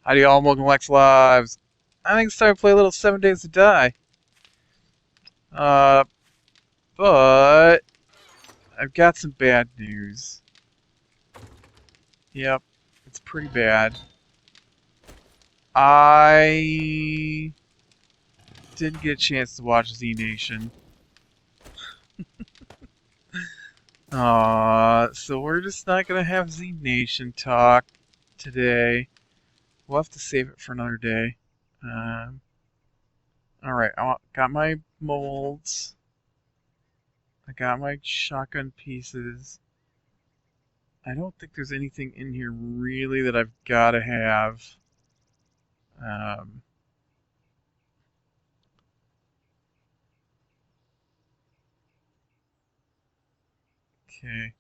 Howdy all, welcome to Lex Lives. I think it's time to play a little 7 Days to Die. Uh, but I've got some bad news. Yep, it's pretty bad. I didn't get a chance to watch Z Nation. So we're just not gonna have Z Nation talk today. We'll have to save it for another day. Alright, I got my molds. I got my shotgun pieces. I don't think there's anything in here really that I've got to have. Okay.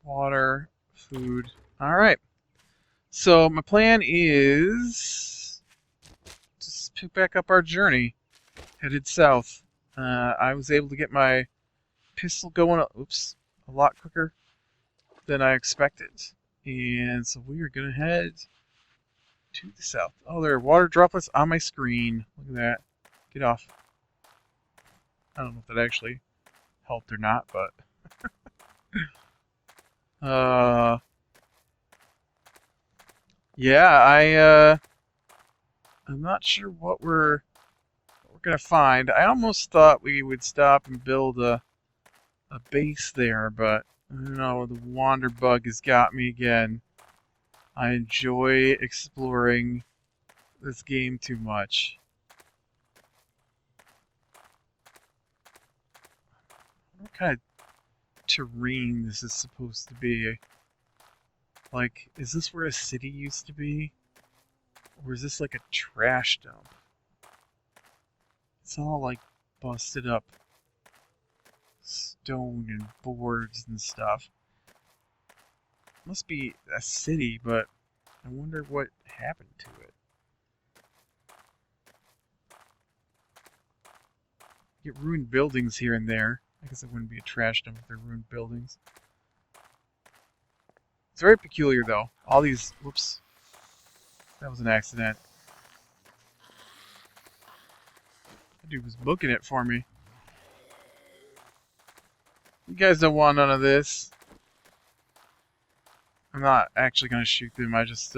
Water, food. Alright. So my plan is just pick back up our journey. Headed south. I was able to get my pistol going a lot quicker than I expected. And so we are going to head to the south. Oh, there are water droplets on my screen. Look at that. Get off. I don't know if that actually helped or not, but yeah, I'm not sure what we're gonna find. I almost thought we would stop and build a base there, but I don't know, the wander bug has got me again. I enjoy exploring this game too much. What kind of terrain this is supposed to be? Like, is this where a city used to be? Or is this like a trash dump? It's all like busted up stone and boards and stuff. Must be a city, but I wonder what happened to it. Get ruined buildings here and there. I guess it wouldn't be a trash dump if they're ruined buildings. It's very peculiar though. All these, whoops. That was an accident. That dude was booking it for me. You guys don't want none of this. I'm not actually going to shoot them. I just,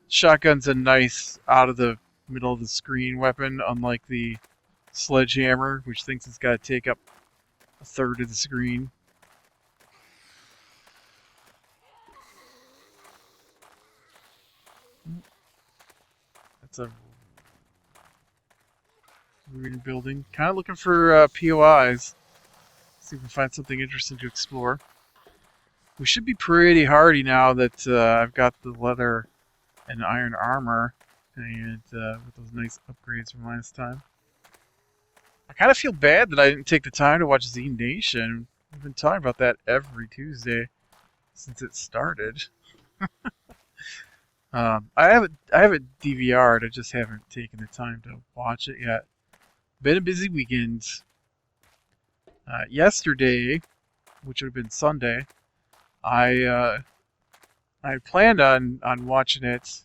shotgun's a nice out of the middle of the screen weapon, unlike the sledgehammer, which thinks it's got to take up a third of the screen. That's a ruined building. Kind of looking for POIs. See if we can find something interesting to explore. We should be pretty hardy now that I've got the leather and iron armor, and with those nice upgrades from last time. I kind of feel bad that I didn't take the time to watch Z Nation. We've been talking about that every Tuesday since it started. I have it DVR'd. I just haven't taken the time to watch it yet. Been a busy weekend. Yesterday, which would have been Sunday, I planned on watching it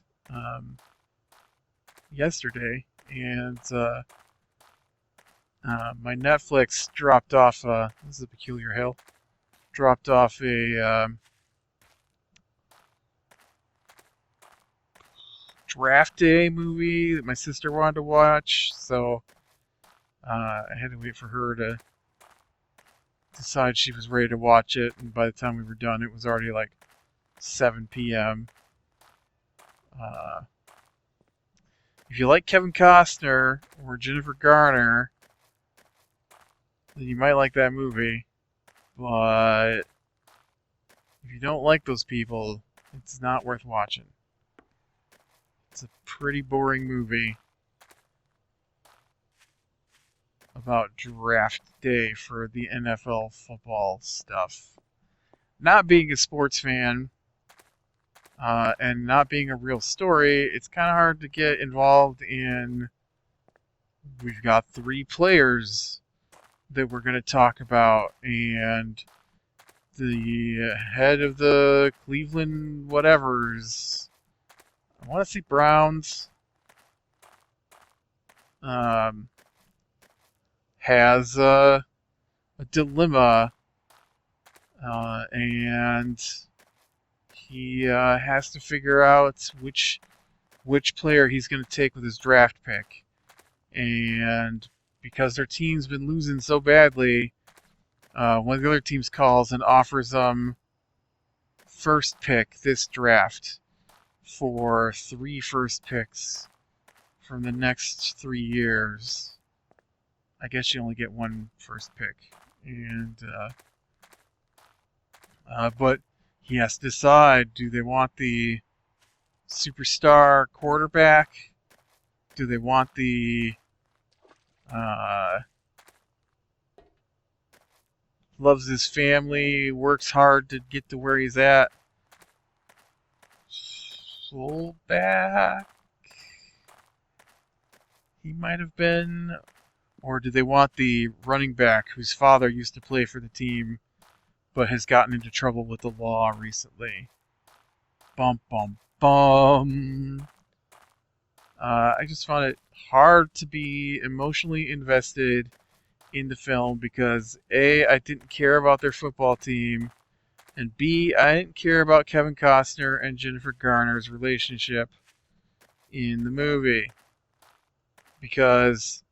yesterday, and my Netflix dropped off. This is a peculiar hill. Dropped off a Draft Day movie that my sister wanted to watch, so I had to wait for her to decide she was ready to watch it, and by the time we were done, it was already like 7 p.m. If you like Kevin Costner or Jennifer Garner, then you might like that movie. But if you don't like those people, it's not worth watching. It's a pretty boring movie about draft day for the NFL football stuff. Not being a sports fan, and not being a real story, it's kind of hard to get involved in. We've got 3 players that we're going to talk about, and the head of the Cleveland whatevers. I want to see Browns. Has a dilemma, and he has to figure out which player he's going to take with his draft pick. And because their team's been losing so badly, one of the other teams calls and offers them first pick this draft for 3 first picks from the next 3 years. I guess you only get 1 first pick. And but he has to decide, do they want the superstar quarterback? Do they want the loves his family, works hard to get to where he's at fullback? He might have been. Or do they want the running back whose father used to play for the team but has gotten into trouble with the law recently? Bum, bum, bum. I just found it hard to be emotionally invested in the film because A, I didn't care about their football team, and B, I didn't care about Kevin Costner and Jennifer Garner's relationship in the movie. Because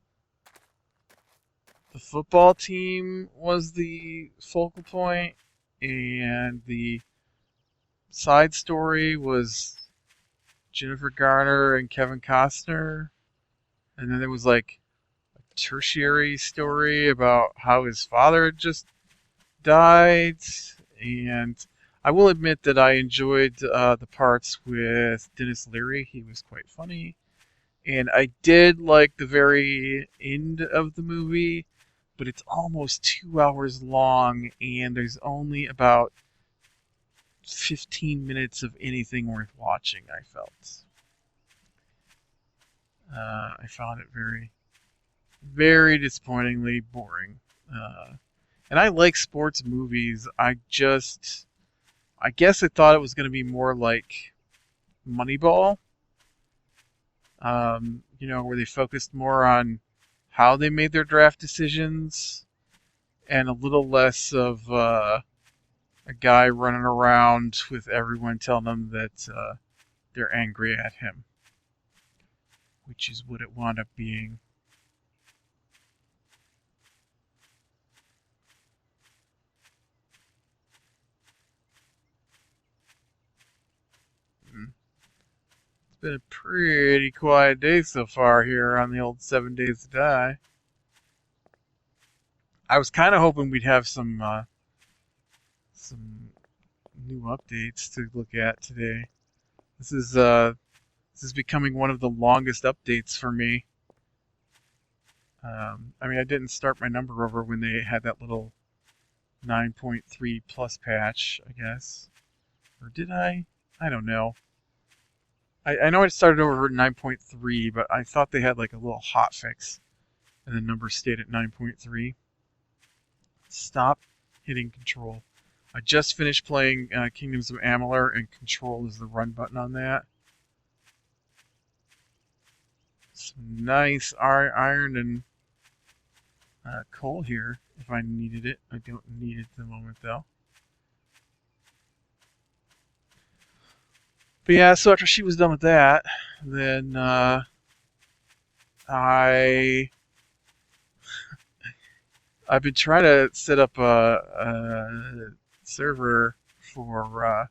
the football team was the focal point, and the side story was Jennifer Garner and Kevin Costner. And then there was like a tertiary story about how his father had just died. And I will admit that I enjoyed the parts with Dennis Leary. He was quite funny. And I did like the very end of the movie, but it's almost 2 hours long, and there's only about 15 minutes of anything worth watching, I felt. I found it very, very disappointingly boring. And I like sports movies. I guess I thought it was going to be more like Moneyball. Where they focused more on how they made their draft decisions and a little less of a guy running around with everyone telling them that they're angry at him, which is what it wound up being. It's been a pretty quiet day so far here on the old 7 Days to Die. I was kind of hoping we'd have some new updates to look at today. This is becoming one of the longest updates for me. I didn't start my number over when they had that little 9.3 plus patch, I guess. Or did I? I don't know. I know it started over at 9.3, but I thought they had like a little hotfix, and the number stayed at 9.3. Stop hitting control. I just finished playing Kingdoms of Amalur, and control is the run button on that. Some nice iron and coal here if I needed it. I don't need it at the moment though. But yeah, so after she was done with that, then I've been trying to set up a server for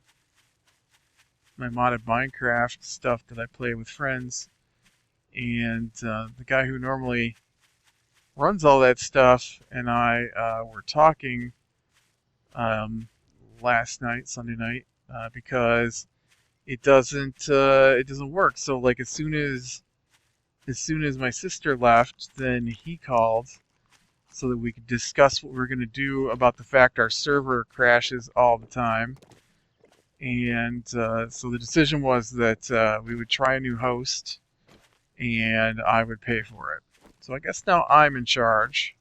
my modded Minecraft stuff that I play with friends, and the guy who normally runs all that stuff and I were talking last night, Sunday night, because it doesn't work. So like as soon as my sister left, then he called so that we could discuss what we're going to do about the fact our server crashes all the time. And so the decision was that we would try a new host and I would pay for it. So I guess now I'm in charge.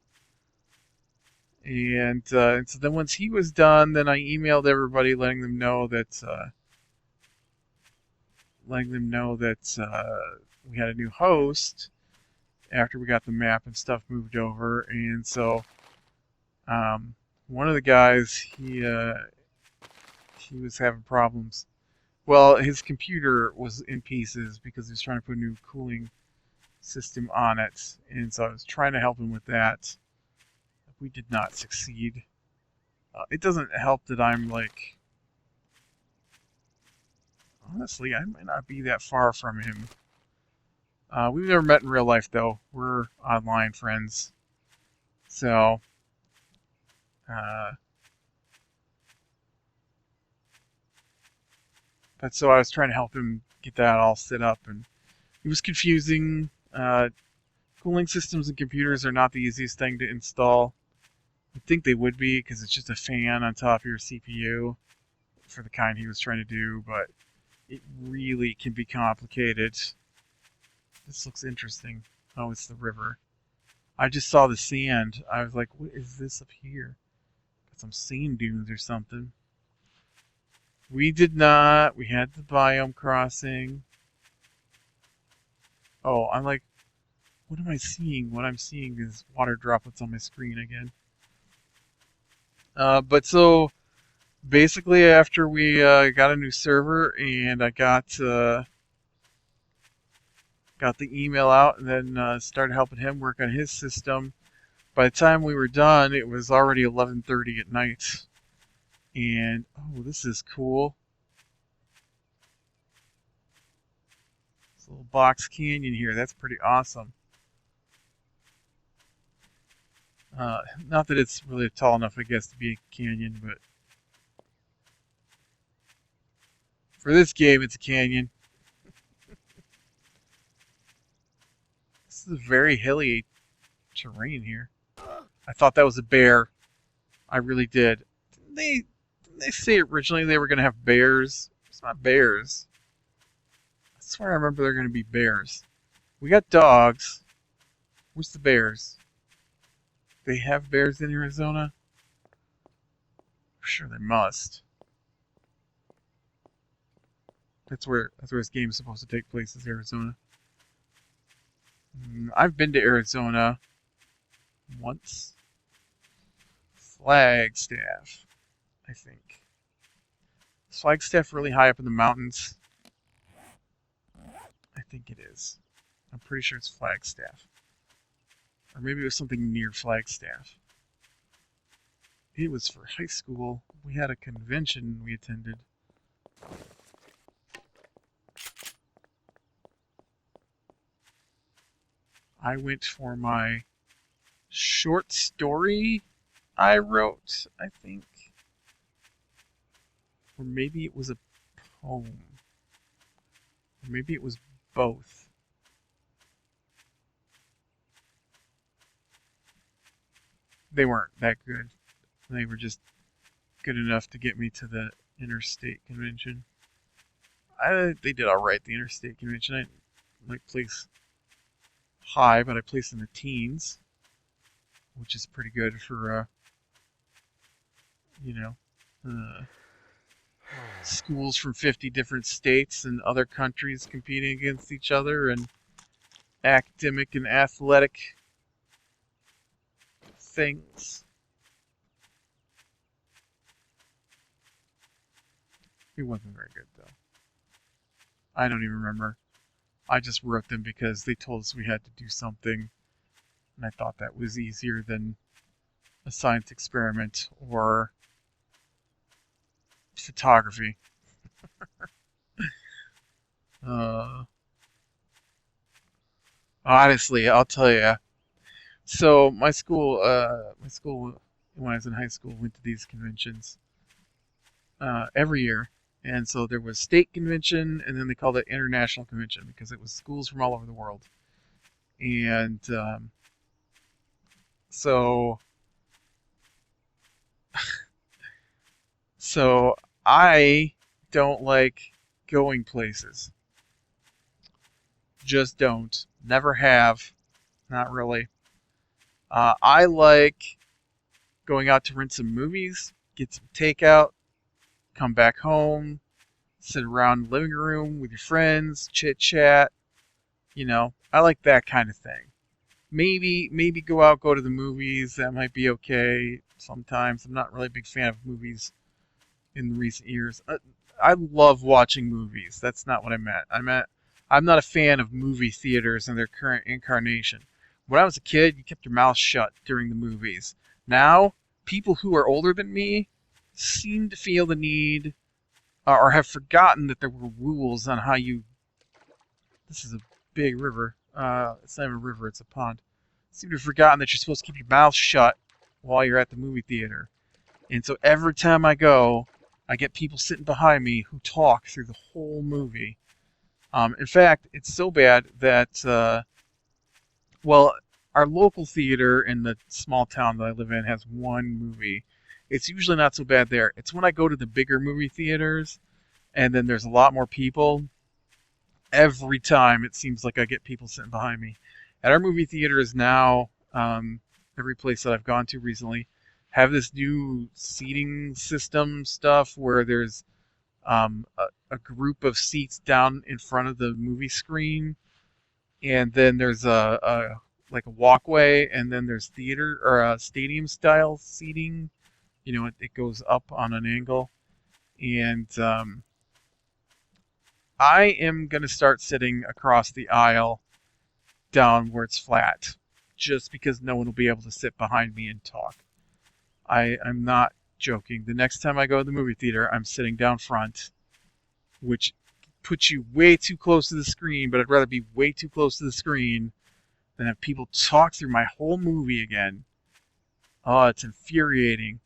And so then once he was done, then I emailed everybody letting them know that we had a new host after we got the map and stuff moved over. And so one of the guys, he was having problems. Well, his computer was in pieces because he was trying to put a new cooling system on it, and so I was trying to help him with that. We did not succeed. It doesn't help that I'm like, honestly, I might not be that far from him. We've never met in real life though. We're online friends. So, but so I was trying to help him get that all set up, and it was confusing. Cooling systems and computers are not the easiest thing to install. You'd think they would be because it's just a fan on top of your CPU for the kind he was trying to do, but it really can be complicated. This looks interesting. Oh, it's the river. I just saw the sand. I was like, what is this up here? Got some sand dunes or something. We did not. We had the biome crossing. Oh, I'm like, what am I seeing? What I'm seeing is water droplets on my screen again. But so basically, after we got a new server and I got the email out, and then started helping him work on his system. By the time we were done, it was already 11:30 at night. And oh, this is cool. This little box canyon here. That's pretty awesome. Not that it's really tall enough, I guess, to be a canyon, but for this game, it's a canyon. This is a very hilly terrain here. I thought that was a bear. I really did. Didn't they say originally they were going to have bears? It's not bears. I swear I remember they're going to be bears. We got dogs. Where's the bears? They have bears in Arizona? I'm sure they must. That's where this game is supposed to take place, is Arizona. I've been to Arizona once. Flagstaff, I think. Is Flagstaff really high up in the mountains? I think it is. I'm pretty sure it's Flagstaff. Or maybe it was something near Flagstaff. It was for high school. We had a convention we attended. I went for my short story I wrote, I think. Or maybe it was a poem. Or maybe it was both. They weren't that good. They were just good enough to get me to the interstate convention. They did alright, the interstate convention. I didn't like place high, but I placed in the teens, which is pretty good for, schools from 50 different states and other countries competing against each other, and academic and athletic things. It wasn't very good, though. I don't even remember. I just wrote them because they told us we had to do something, and I thought that was easier than a science experiment or photography. Honestly, I'll tell you. So my school when I was in high school went to these conventions every year, and so there was state convention, and then they called it international convention because it was schools from all over the world, and so so I don't like going places. Just don't. Never have. Not really. I like going out to rent some movies, get some takeout, come back home, sit around in the living room with your friends, chit chat. I like that kind of thing. Maybe go out, go to the movies. That might be okay. Sometimes I'm not really a big fan of movies in recent years. I love watching movies. That's not what I meant. I'm not a fan of movie theaters in their current incarnation. When I was a kid, you kept your mouth shut during the movies. Now, people who are older than me seem to feel the need or have forgotten that there were rules on how you. This is a big river. It's not even a river, it's a pond. Seem to have forgotten that you're supposed to keep your mouth shut while you're at the movie theater. And so every time I go, I get people sitting behind me who talk through the whole movie. In fact, it's so bad that, well, our local theater in the small town that I live in has one movie. It's usually not so bad there. It's when I go to the bigger movie theaters and then there's a lot more people. Every time it seems like I get people sitting behind me. At our movie theaters now, every place that I've gone to recently, have this new seating system stuff where there's a group of seats down in front of the movie screen, and then there's like a walkway, and then there's theater or stadium style seating. It goes up on an angle, and I am gonna start sitting across the aisle down where it's flat, just because no one will be able to sit behind me and talk. I'm not joking. The next time I go to the movie theater, I'm sitting down front, which puts you way too close to the screen, but I'd rather be way too close to the screen than have people talk through my whole movie again. Oh, it's infuriating.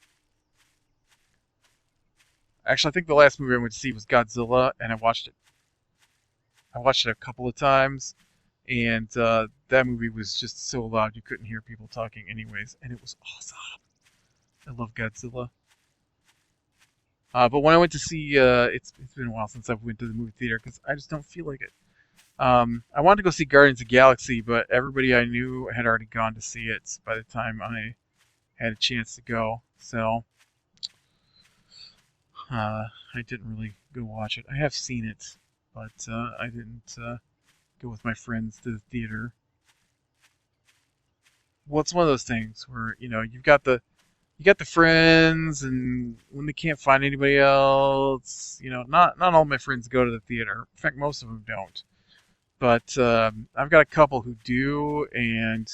Actually, I think the last movie I went to see was Godzilla, and I watched it a couple of times, and that movie was just so loud you couldn't hear people talking anyways, and it was awesome. I love Godzilla. But when I went to see, it's been a while since I've went to the movie theater because I just don't feel like it. I wanted to go see Guardians of the Galaxy, but everybody I knew had already gone to see it by the time I had a chance to go. So I didn't really go watch it. I have seen it, but I didn't go with my friends to the theater. Well, it's one of those things where you got the friends, and when they can't find anybody else, not all my friends go to the theater. In fact, most of them don't. But I've got a couple who do, and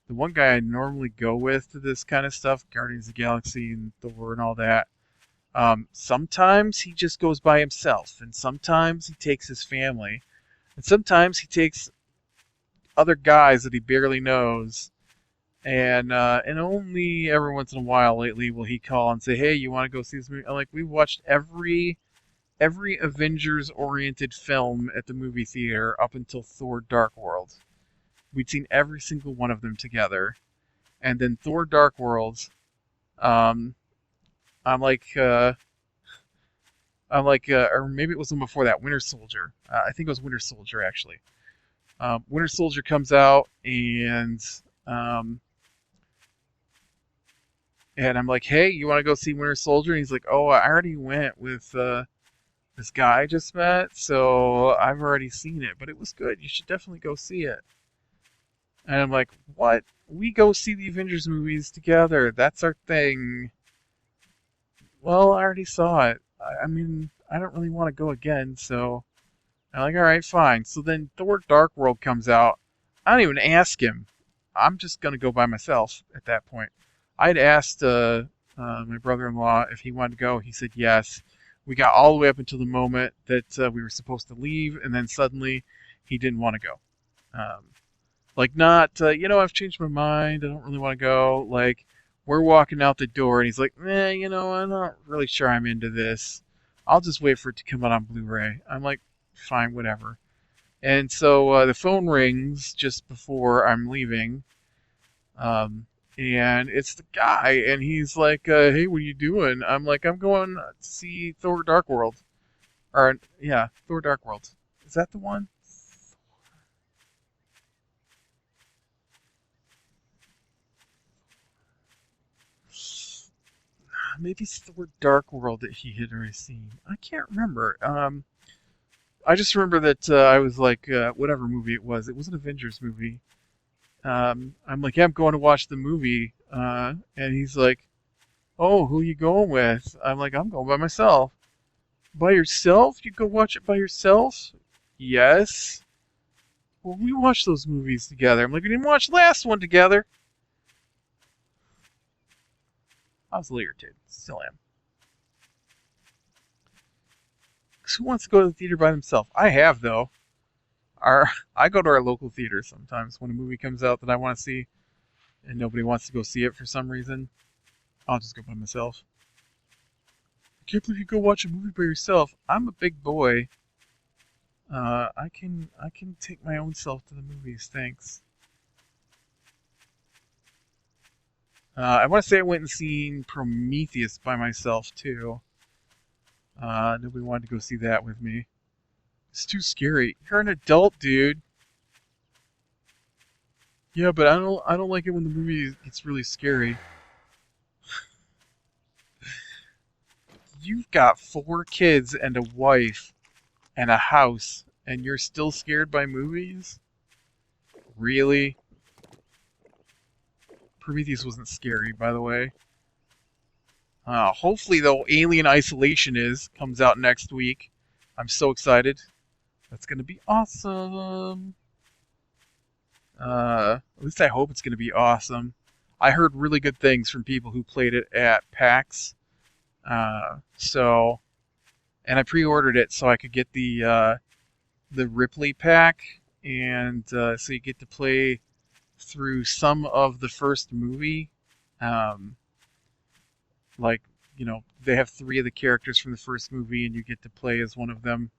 the one guy I normally go with to this kind of stuff, Guardians of the Galaxy and Thor and all that, sometimes he just goes by himself, and sometimes he takes his family, and sometimes he takes other guys that he barely knows. And only every once in a while lately will he call and say, "Hey, you want to go see this movie?" I'm like, we've watched every Avengers-oriented film at the movie theater up until Thor: Dark World. We'd seen every single one of them together, and then Thor: Dark World. Um, I'm like, or maybe it was one before that, Winter Soldier. I think it was Winter Soldier actually. Winter Soldier comes out, um, and I'm like, "Hey, you want to go see Winter Soldier?" And he's like, "Oh, I already went with this guy I just met, so I've already seen it, but it was good. You should definitely go see it." And I'm like, "What? We go see the Avengers movies together. That's our thing." Well, I already saw it. I mean, I don't really want to go again, so I'm like, "All right, fine." So then Thor: Dark World comes out. I don't even ask him. I'm just gonna go by myself at that point. I'd asked my brother-in-law if he wanted to go. He said yes. We got all the way up until the moment that we were supposed to leave, and then suddenly he didn't want to go. Um, like, not, I've changed my mind. I don't really want to go. Like, we're walking out the door, and he's like, I'm not really sure I'm into this. I'll just wait for it to come out on Blu-ray. I'm like, fine, whatever. And so the phone rings just before I'm leaving. And it's the guy, and he's like, "Hey, what are you doing?" I'm like, "I'm going to see Thor: Dark World." Or, yeah, Thor: Dark World. Is that the one? maybe Thor Dark World that he had already seen. I can't remember. I just remember that I was like, whatever movie it was an Avengers movie. I'm like, yeah, I'm going to watch the movie. And he's like, oh, who you going with? I'm like, I'm going by myself. By yourself? You go watch it by yourself? Yes. Well, we watched those movies together. I'm like, we didn't watch the last one together. I was a little irritated. Still am. 'Cause who wants to go to the theater by themselves? I have, though. I go to our local theater sometimes when a movie comes out that I want to see and nobody wants to go see it for some reason. I'll just go by myself. I can't believe you go watch a movie by yourself. I'm a big boy. I can take my own self to the movies, thanks. I want to say I went and seen Prometheus by myself too. Nobody wanted to go see that with me. It's too scary. You're an adult, dude. Yeah, but I don't like it when the movie gets really scary. You've got 4 kids and a wife and a house, and you're still scared by movies? Really? Prometheus wasn't scary, by the way. Hopefully, though, Alien Isolation comes out next week. I'm so excited. That's gonna be awesome. At least I hope it's gonna be awesome. I heard really good things from people who played it at PAX. And I pre-ordered it so I could get the Ripley pack, and so you get to play through some of the first movie. Like, they have 3 of the characters from the first movie, and you get to play as one of them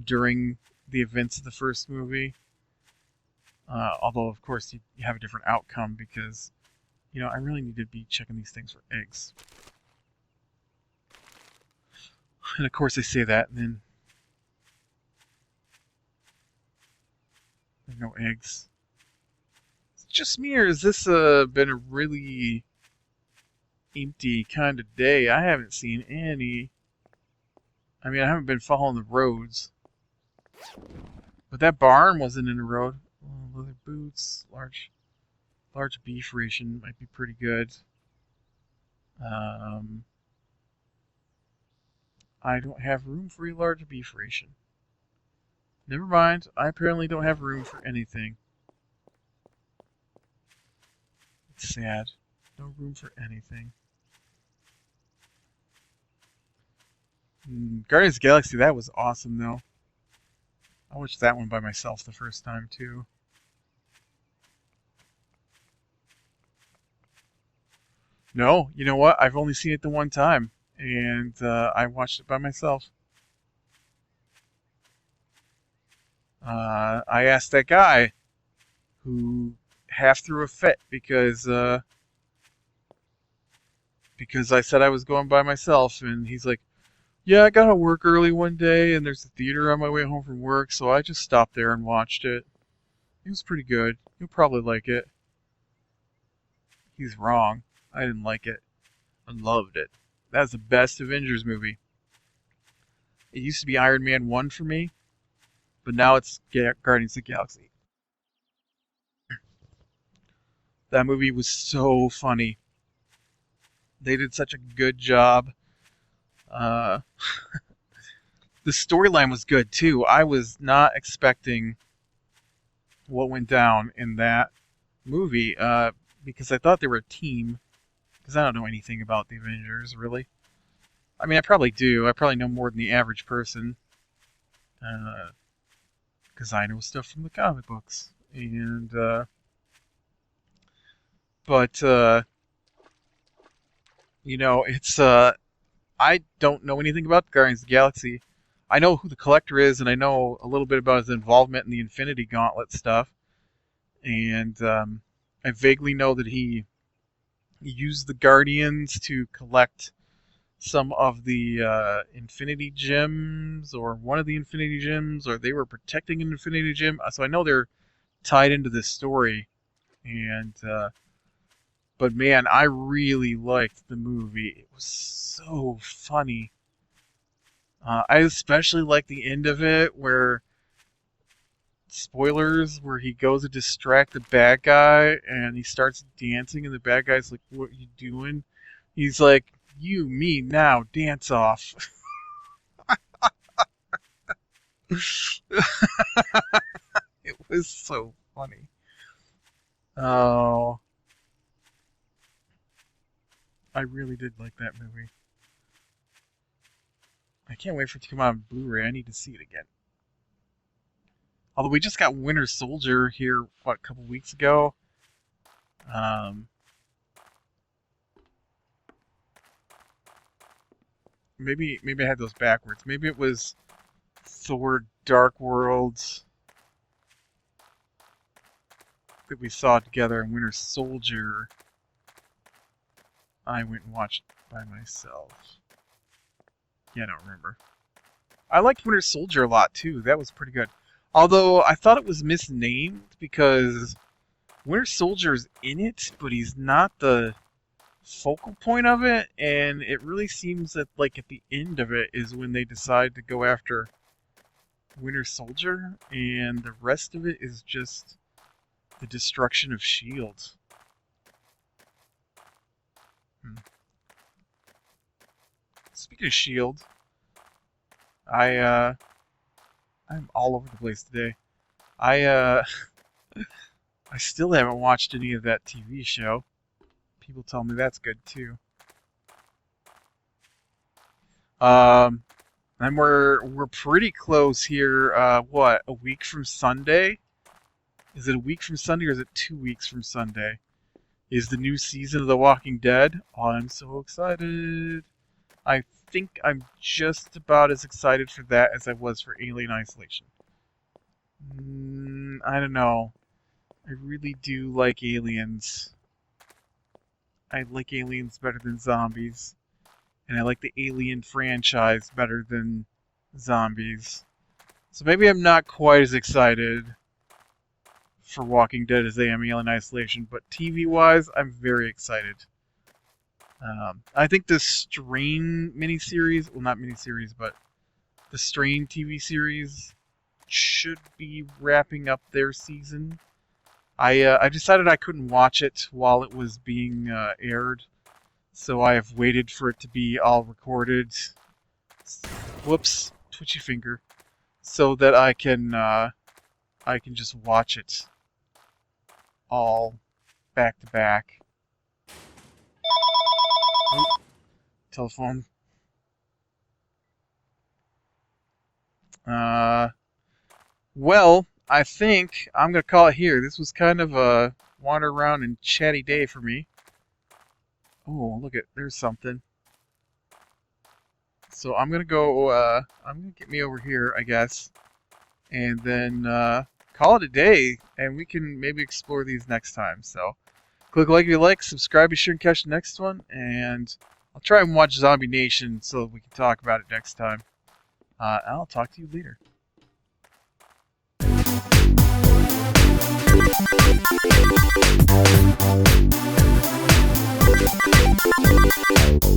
during the events of the first movie. Although, of course, you have a different outcome because, I really need to be checking these things for eggs. And of course, I say that, and then there's no eggs. Is it just me, or has this been a really empty kind of day? I haven't seen any. I mean, I haven't been following the roads. But that barn wasn't in a road. Oh, leather boots, large beef ration might be pretty good. I don't have room for a large beef ration. Never mind, I apparently don't have room for anything. It's sad. No room for anything. Guardians of the Galaxy, that was awesome though. I watched that one by myself the first time too. No, you know what? I've only seen it the one time, and I watched it by myself. I asked that guy who half threw a fit because I said I was going by myself, and he's like, "Yeah, I got to work early one day, and there's a theater on my way home from work, so I just stopped there and watched it. It was pretty good. You'll probably like it." He's wrong. I didn't like it. I loved it. That's the best Avengers movie. It used to be Iron Man 1 for me, but now it's Guardians of the Galaxy. That movie was so funny. They did such a good job. Uh, the storyline was good too. I was not expecting what went down in that movie because I thought they were a team. Because I don't know anything about the Avengers, really. I mean, I probably do. I probably know more than the average person. Because I know stuff from the comic books. But it's I don't know anything about Guardians of the Galaxy. I know who the Collector is, and I know a little bit about his involvement in the Infinity Gauntlet stuff. And I vaguely know that he used the Guardians to collect some of the Infinity Gems, or one of the Infinity Gems, or they were protecting an Infinity Gem. So I know they're tied into this story, and But man, I really liked the movie. It was so funny. I especially like the end of it where, spoilers, where he goes to distract the bad guy and he starts dancing and the bad guy's like, "What are you doing?" He's like, "You, me, now, dance off." It was so funny. Oh, I really did like that movie. I can't wait for it to come out on Blu-ray. I need to see it again. Although we just got Winter Soldier here, what, a couple weeks ago. Um, maybe I had those backwards. Maybe it was Thor: Dark World that we saw together, and Winter Soldier I went and watched by myself. Yeah, I don't remember. I liked Winter Soldier a lot too. That was pretty good. Although I thought it was misnamed because Winter Soldier's in it, but he's not the focal point of it, and it really seems that like at the end of it is when they decide to go after Winter Soldier, and the rest of it is just the destruction of S.H.I.E.L.D. Speaking of S.H.I.E.L.D., I'm all over the place today. I I still haven't watched any of that TV show. People tell me that's good too. And we're pretty close here. What, a week from Sunday? Is it a week from Sunday or is it 2 weeks from Sunday? Is the new season of The Walking Dead? Oh, I'm so excited. I think I'm just about as excited for that as I was for Alien Isolation. I don't know. I really do like aliens. I like aliens better than zombies. And I like the Alien franchise better than zombies. So maybe I'm not quite as excited for Walking Dead as I am Alien Isolation, but TV-wise, I'm very excited. I think the Strain miniseries, well, not miniseries, but the Strain TV series should be wrapping up their season. I decided I couldn't watch it while it was being aired, so I have waited for it to be all recorded. Whoops, twitchy finger, so that I can just watch it all back to back. Oop, telephone. Well, I think I'm going to call it here. This was kind of a wander around and chatty day for me. Oh, look there's something. So I'm going to go, I'm going to get me over here, I guess. And then call it a day, and we can maybe explore these next time. So click like if you like, subscribe, be sure and catch the next one. And I'll try and watch Zombie Nation so we can talk about it next time. I'll talk to you later. Thank you.